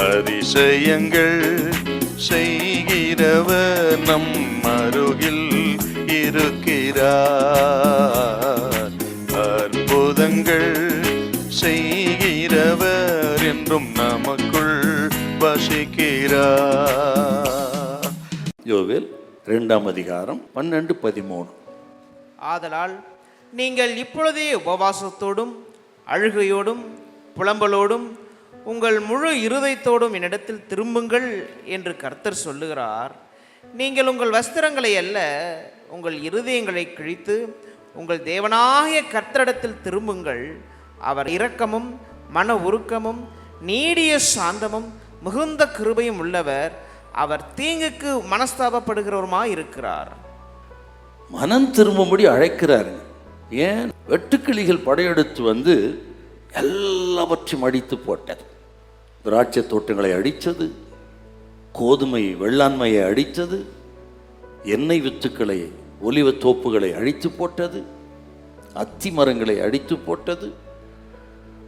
அதிசயங்கள் செய்கிறவர் நம் அருகில் இருக்கிறார். அற்புதங்கள் செய்கிறவர் என்றும் நமக்குள் வசிக்கிறார். யோவேல் 2ஆம் அதிகாரம் 12-13. ஆதலால் நீங்கள் இப்பொழுதே உபவாசத்தோடும் அழுகையோடும் புலம்பலோடும் உங்கள் முழு இருதயத்தோடும் என்னிடத்தில் திரும்புங்கள் என்று கர்த்தர் சொல்லுகிறார். நீங்கள் உங்கள் வஸ்திரங்களை அல்ல, உங்கள் இருதயங்களை கிழித்து உங்கள் தேவனாகிய கர்த்தரிடத்தில் திரும்புங்கள். அவர் இரக்கமும் மன உருக்கமும் நீடிய சாந்தமும் மிகுந்த கிருபையும் உள்ளவர். அவர் தீங்குக்கு மனஸ்தாபப்படுகிறவருமாய் இருக்கிறார். மனம் திரும்பும்படி அழைக்கிறார். ஏன்? வெட்டுக்கிளிகள் படையெடுத்து வந்து எல்லாவற்றையும் அடித்து போட்டது. திராட்சை தோட்டங்களை அடித்தது, கோதுமை வெள்ளாண்மையை அடித்தது, எண்ணெய் வித்துக்களை ஒலிவ தோப்புகளை அழித்து போட்டது, அத்தி மரங்களை அடித்து போட்டது,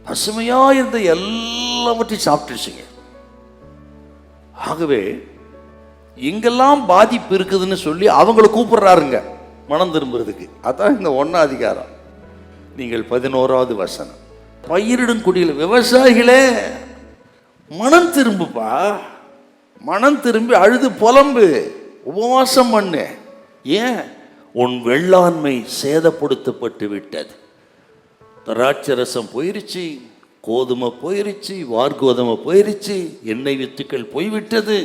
பசுமையாக இருந்த எல்லாவற்றையும் சாப்பிட்டுச்சுங்க. ஆகவே எங்கெல்லாம் பாதிப்பு இருக்குதுன்னு சொல்லி அவங்கள கூப்பிடுறாருங்க மனம் திரும்புறதுக்கு. அதான் இந்த 1ஆம் அதிகாரம். நீங்கள் 11வது வசனம். பயிரிடும் குடியில் விவசாயிகளே மனம் திரும்புப்பா, மனம் திரும்பி அழுது புலம்பு, உபவாசம் பண்ணு. ஏன்? உன் வெள்ளாண்மை சேதப்படுத்தப்பட்டு விட்டது. திராட்சை ரசம் போயிருச்சு, கோதுமை போயிருச்சு, வார்கோதுமை போயிருச்சு, எண்ணெய் வித்துக்கள் போய்விட்டது.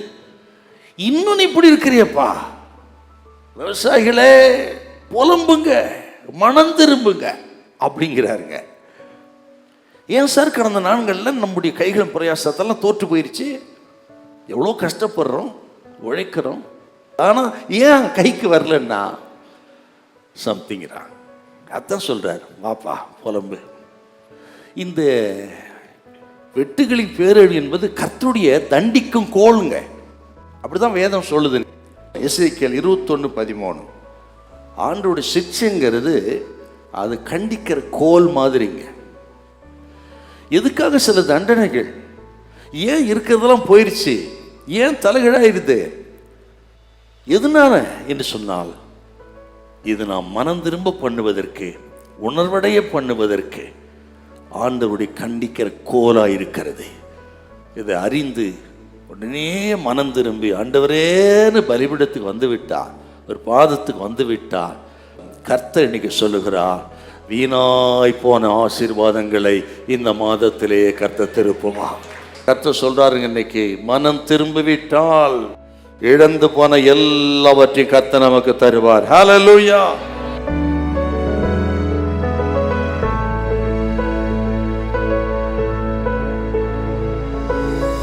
இன்னும் இப்படி இருக்கிறியப்பா. விவசாயிகளே புலம்புங்க, மனம் திரும்புங்க அப்படிங்கிறாருங்க. ஏன் சார் கடந்த நாட்களில் நம்முடைய கைகளும் பிரயாசத்தெல்லாம் தோற்று போயிடுச்சு? எவ்வளோ கஷ்டப்படுறோம், உழைக்கிறோம், ஆனால் ஏன் கைக்கு வரலன்னா சம்திங்கிறாங்க. அதான் சொல்கிறார், வாப்பா புலம்பு. இந்த வெட்டுகளின் பேரழிவு என்பது கர்த்தருடைய தண்டிக்கும் கோளுங்க. அப்படிதான் வேதம் சொல்லுது. எசேக்கியேல் 21:13. ஆண்டோடைய சிக்ஷைங்கிறது அது கண்டிக்கிற கோல் மாதிரிங்க. எதுக்காக சில தண்டனைகள்? ஏன் இருக்கிறதெல்லாம் போயிடுச்சு, ஏன் தலைகீழாயிருது, எதனால என்று சொன்னால் இது நாம் மனம் திரும்ப பண்ணுவதற்கு, உணர்வடைய பண்ணுவதற்கு ஆண்டவருடைய கண்டிக்கிற கோலா இருக்கிறது. இதை அறிந்து உடனே மனம் திரும்பி ஆண்டவரேன்னு பலிபீடத்துக்கு வந்து விட்டார், ஒரு பாதத்துக்கு வந்து விட்டார். கர்த்தர் இன்னைக்கு சொல்லுகிறார், வீணாய் போன ஆசீர்வாதங்களை இந்த மாதத்திலே கர்த்தர் திருப்புமா. கர்த்தர் சொல்றாருங்க, இன்னைக்கு மனம் திரும்பிவிட்டால் இழந்து போன எல்லாவற்றையும் கர்த்தர் நமக்கு தருவார். ஹல்லேலூயா.